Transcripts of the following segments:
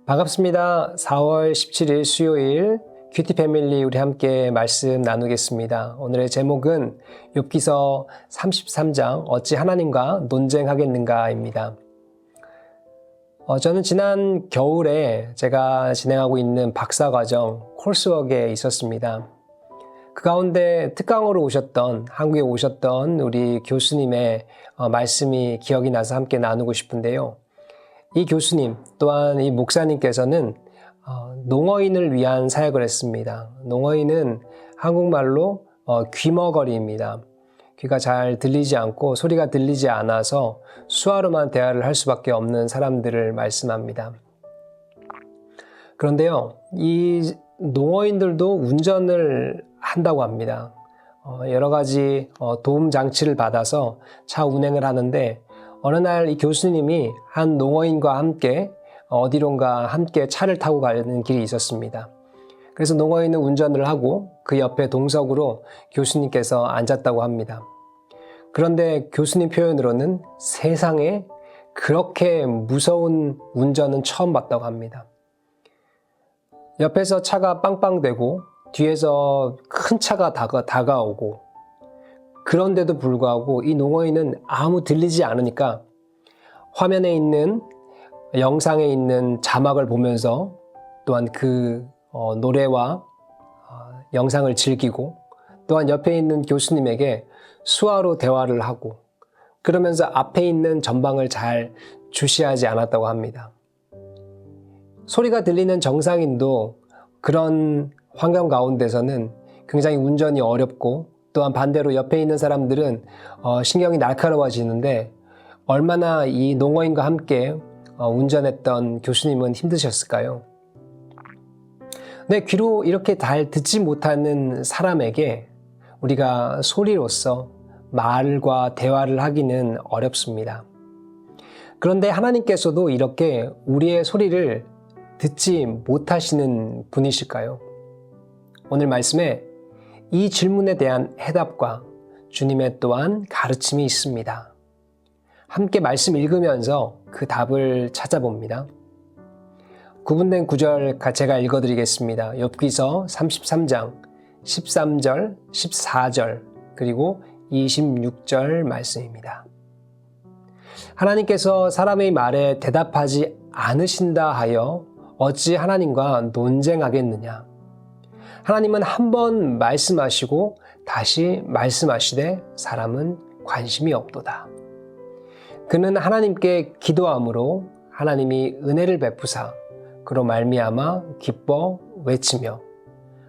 반갑습니다. 4월 17일 수요일 큐티 패밀리 우리 함께 말씀 나누겠습니다. 오늘의 제목은 욥기서 33장 어찌 하나님과 논쟁하겠는가입니다. 저는 지난 겨울에 제가 진행하고 있는 박사과정 코र्스웍에 있었습니다. 그 가운데 특강으로 오셨던 한국에 오셨던 우리 교수님의 말씀이 기억이 나서 함께 나누고 싶은데요. 이 교수님 또한 이 목사님께서는 농어인을 위한 사역을 했습니다. 농어인은 한국말로 귀머거리입니다. 귀가 잘 들리지 않고 소리가 들리지 않아서 수화로만 대화를 할 수밖에 없는 사람들을 말씀합니다. 그런데요, 이 농어인들도 운전을 한다고 합니다. 여러 가지 도움 장치를 받아서 차 운행을 하는데 어느 날 이 교수님이 한 농어인과 함께 어디론가 함께 차를 타고 가는 길이 있었습니다. 그래서 농어인은 운전을 하고 그 옆에 동석으로 교수님께서 앉았다고 합니다. 그런데 교수님 표현으로는 세상에 그렇게 무서운 운전은 처음 봤다고 합니다. 옆에서 차가 빵빵대고 뒤에서 큰 차가 다가오고 그런데도 불구하고 이 농어인은 아무 들리지 않으니까 화면에 있는 영상에 있는 자막을 보면서 또한 그 노래와 영상을 즐기고 또한 옆에 있는 교수님에게 수화로 대화를 하고 그러면서 앞에 있는 전방을 잘 주시하지 않았다고 합니다. 소리가 들리는 정상인도 그런 환경 가운데서는 굉장히 운전이 어렵고 또한 반대로 옆에 있는 사람들은 신경이 날카로워지는데 얼마나 이 농어인과 함께 운전했던 교수님은 힘드셨을까요? 내 귀로 이렇게 잘 듣지 못하는 사람에게 우리가 소리로서 말과 대화를 하기는 어렵습니다. 그런데 하나님께서도 이렇게 우리의 소리를 듣지 못하시는 분이실까요? 오늘 말씀에 이 질문에 대한 해답과 주님의 또한 가르침이 있습니다. 함께 말씀 읽으면서 그 답을 찾아봅니다. 구분된 구절 제가 읽어드리겠습니다. 욥기서 33장 13절, 14절 그리고 26절 말씀입니다. 하나님께서 사람의 말에 대답하지 않으신다 하여 어찌 하나님과 논쟁하겠느냐. 하나님은 한 번 말씀하시고 다시 말씀하시되 사람은 관심이 없도다. 그는 하나님께 기도함으로 하나님이 은혜를 베푸사 그로 말미암아 기뻐 외치며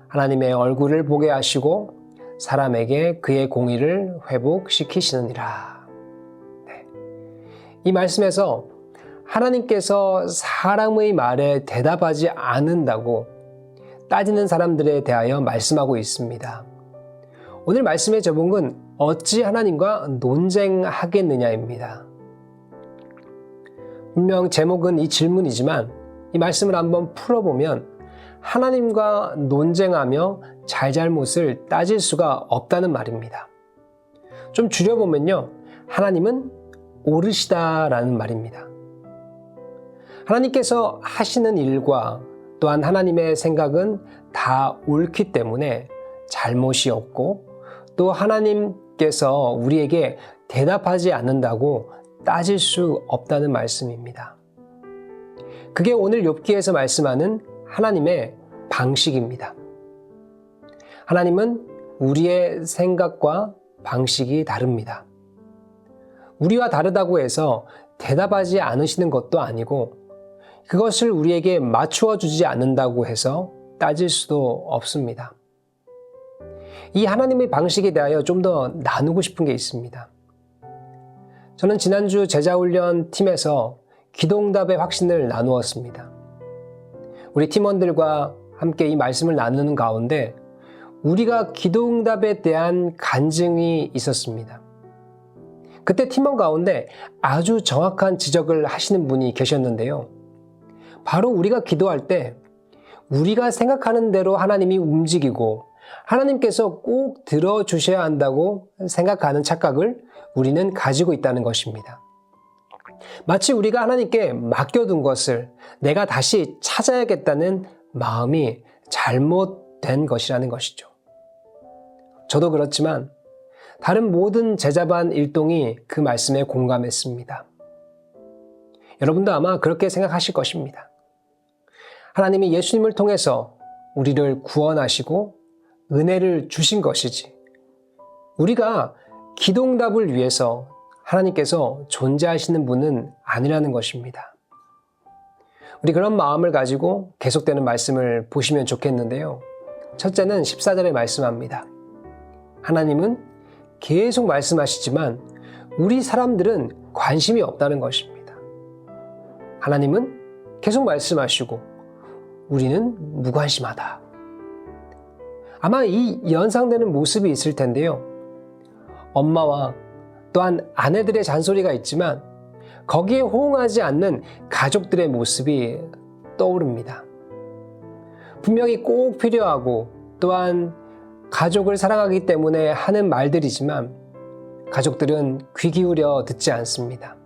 하나님의 얼굴을 보게 하시고 사람에게 그의 공의를 회복시키시느니라. 네. 이 말씀에서 하나님께서 사람의 말에 대답하지 않는다고 따지는 사람들에 대하여 말씀하고 있습니다. 오늘 말씀의 제목은 어찌 하나님과 논쟁하겠느냐입니다. 분명 제목은 이 질문이지만 이 말씀을 한번 풀어보면 하나님과 논쟁하며 잘잘못을 따질 수가 없다는 말입니다. 좀 줄여보면요. 하나님은 옳으시다라는 말입니다. 하나님께서 하시는 일과 또한 하나님의 생각은 다 옳기 때문에 잘못이 없고 또 하나님께서 우리에게 대답하지 않는다고 따질 수 없다는 말씀입니다. 그게 오늘 욥기에서 말씀하는 하나님의 방식입니다. 하나님은 우리의 생각과 방식이 다릅니다. 우리와 다르다고 해서 대답하지 않으시는 것도 아니고 그것을 우리에게 맞추어 주지 않는다고 해서 따질 수도 없습니다. 이 하나님의 방식에 대하여 좀 더 나누고 싶은 게 있습니다. 저는 지난주 제자훈련 팀에서 기도응답의 확신을 나누었습니다. 우리 팀원들과 함께 이 말씀을 나누는 가운데 우리가 기도응답에 대한 간증이 있었습니다. 그때 팀원 가운데 아주 정확한 지적을 하시는 분이 계셨는데요. 바로 우리가 기도할 때 우리가 생각하는 대로 하나님이 움직이고 하나님께서 꼭 들어주셔야 한다고 생각하는 착각을 우리는 가지고 있다는 것입니다. 마치 우리가 하나님께 맡겨둔 것을 내가 다시 찾아야겠다는 마음이 잘못된 것이라는 것이죠. 저도 그렇지만 다른 모든 제자반 일동이 그 말씀에 공감했습니다. 여러분도 아마 그렇게 생각하실 것입니다. 하나님이 예수님을 통해서 우리를 구원하시고 은혜를 주신 것이지 우리가 기도응답을 위해서 하나님께서 존재하시는 분은 아니라는 것입니다. 우리 그런 마음을 가지고 계속되는 말씀을 보시면 좋겠는데요. 첫째는 14절에 말씀합니다. 하나님은 계속 말씀하시지만 우리 사람들은 관심이 없다는 것입니다. 하나님은 계속 말씀하시고 우리는 무관심하다. 아마 이 연상되는 모습이 있을 텐데요. 엄마와 또한 아내들의 잔소리가 있지만 거기에 호응하지 않는 가족들의 모습이 떠오릅니다. 분명히 꼭 필요하고 또한 가족을 사랑하기 때문에 하는 말들이지만 가족들은 귀 기울여 듣지 않습니다.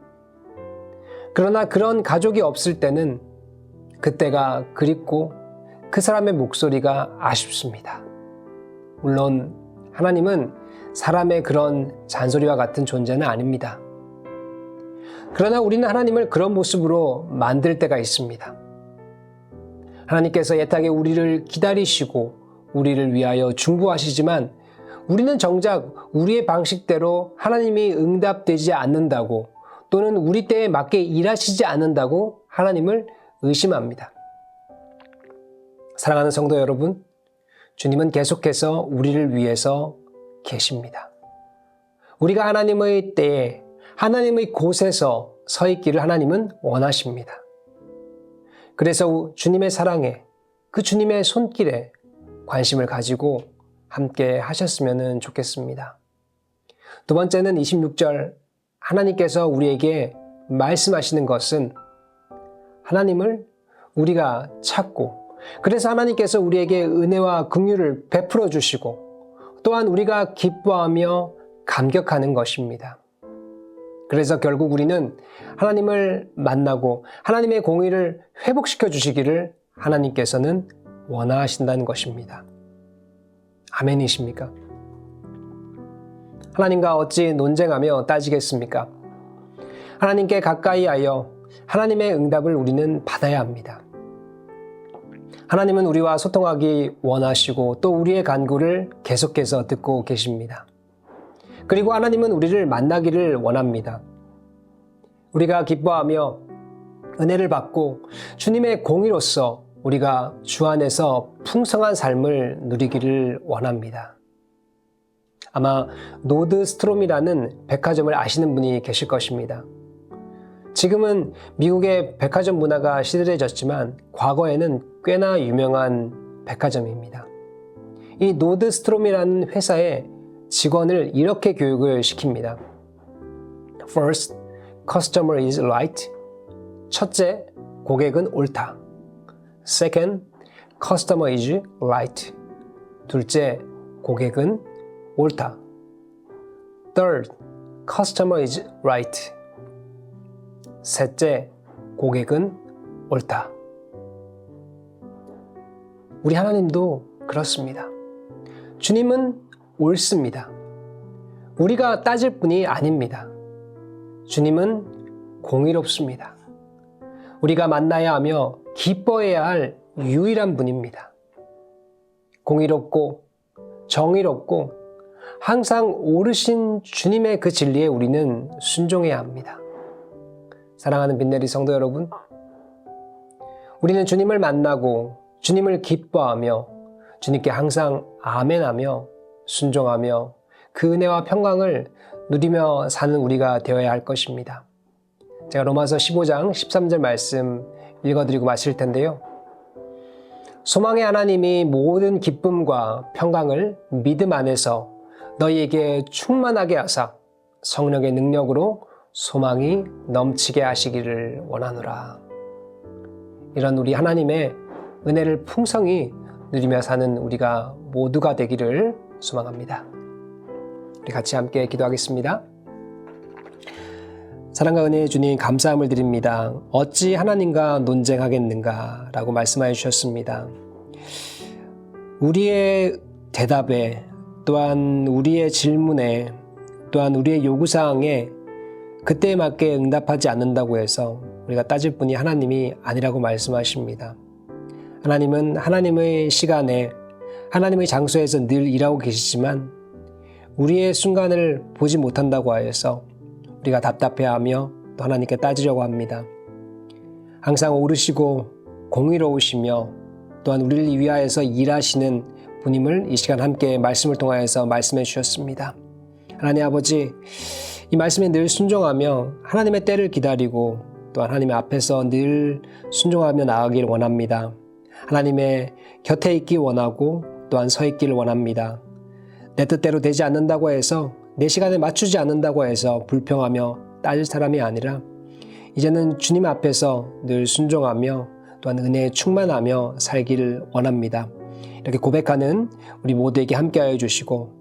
그러나 그런 가족이 없을 때는 그때가 그립고 그 사람의 목소리가 아쉽습니다. 물론 하나님은 사람의 그런 잔소리와 같은 존재는 아닙니다. 그러나 우리는 하나님을 그런 모습으로 만들 때가 있습니다. 하나님께서 애타게 우리를 기다리시고 우리를 위하여 중보하시지만 우리는 정작 우리의 방식대로 하나님이 응답되지 않는다고 또는 우리 때에 맞게 일하시지 않는다고 하나님을 의심합니다. 사랑하는 성도 여러분, 주님은 계속해서 우리를 위해서 계십니다. 우리가 하나님의 때에 하나님의 곳에서 서 있기를 하나님은 원하십니다. 그래서 주님의 사랑에 그 주님의 손길에 관심을 가지고 함께 하셨으면 좋겠습니다. 두 번째는 26절 하나님께서 우리에게 말씀하시는 것은 하나님을 우리가 찾고 그래서 하나님께서 우리에게 은혜와 긍휼을 베풀어 주시고 또한 우리가 기뻐하며 감격하는 것입니다. 그래서 결국 우리는 하나님을 만나고 하나님의 공의를 회복시켜 주시기를 하나님께서는 원하신다는 것입니다. 아멘이십니까? 하나님과 어찌 논쟁하며 따지겠습니까? 하나님께 가까이 하여 하나님의 응답을 우리는 받아야 합니다. 하나님은 우리와 소통하기 원하시고 또 우리의 간구를 계속해서 듣고 계십니다. 그리고 하나님은 우리를 만나기를 원합니다. 우리가 기뻐하며 은혜를 받고 주님의 공의로서 우리가 주 안에서 풍성한 삶을 누리기를 원합니다. 아마 노드스트롬이라는 백화점을 아시는 분이 계실 것입니다. 지금은 미국의 백화점 문화가 시들해졌지만 과거에는 꽤나 유명한 백화점입니다. 이 노드스트롬이라는 회사의 직원을 이렇게 교육을 시킵니다. First, customer is right. 첫째, 고객은 옳다. Second, customer is right. 둘째, 고객은 옳다. Third, customer is right. 셋째, 고객은 옳다. 우리 하나님도 그렇습니다. 주님은 옳습니다. 우리가 따질 분이 아닙니다. 주님은 공의롭습니다. 우리가 만나야 하며 기뻐해야 할 유일한 분입니다. 공의롭고 정의롭고 항상 옳으신 주님의 그 진리에 우리는 순종해야 합니다. 사랑하는 빈내리 성도 여러분, 우리는 주님을 만나고 주님을 기뻐하며 주님께 항상 아멘하며 순종하며 그 은혜와 평강을 누리며 사는 우리가 되어야 할 것입니다. 제가 로마서 15장 13절 말씀 읽어드리고 마칠 텐데요. 소망의 하나님이 모든 기쁨과 평강을 믿음 안에서 너희에게 충만하게 하사 성령의 능력으로 소망이 넘치게 하시기를 원하노라. 이런 우리 하나님의 은혜를 풍성히 누리며 사는 우리가 모두가 되기를 소망합니다. 우리 같이 함께 기도하겠습니다. 사랑과 은혜의 주님 감사함을 드립니다. 어찌 하나님과 논쟁하겠는가 라고 말씀하여 주셨습니다. 우리의 대답에 또한 우리의 질문에 또한 우리의 요구사항에 그때에 맞게 응답하지 않는다고 해서 우리가 따질 분이 하나님이 아니라고 말씀하십니다. 하나님은 하나님의 시간에 하나님의 장소에서 늘 일하고 계시지만 우리의 순간을 보지 못한다고 하여서 우리가 답답해하며 또 하나님께 따지려고 합니다. 항상 오르시고 공의로우시며 또한 우리를 위하여서 일하시는 분임을 이 시간 함께 말씀을 통하여서 말씀해 주셨습니다. 하나님 아버지, 이 말씀에 늘 순종하며 하나님의 때를 기다리고 또한 하나님의 앞에서 늘 순종하며 나아가길 원합니다. 하나님의 곁에 있기 원하고 또한 서 있기를 원합니다. 내 뜻대로 되지 않는다고 해서 내 시간에 맞추지 않는다고 해서 불평하며 따질 사람이 아니라 이제는 주님 앞에서 늘 순종하며 또한 은혜에 충만하며 살기를 원합니다. 이렇게 고백하는 우리 모두에게 함께하여 주시고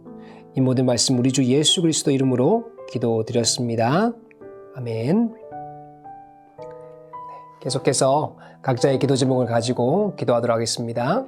이 모든 말씀 우리 주 예수 그리스도 이름으로 기도드렸습니다. 아멘. 계속해서 각자의 기도 제목을 가지고 기도하도록 하겠습니다.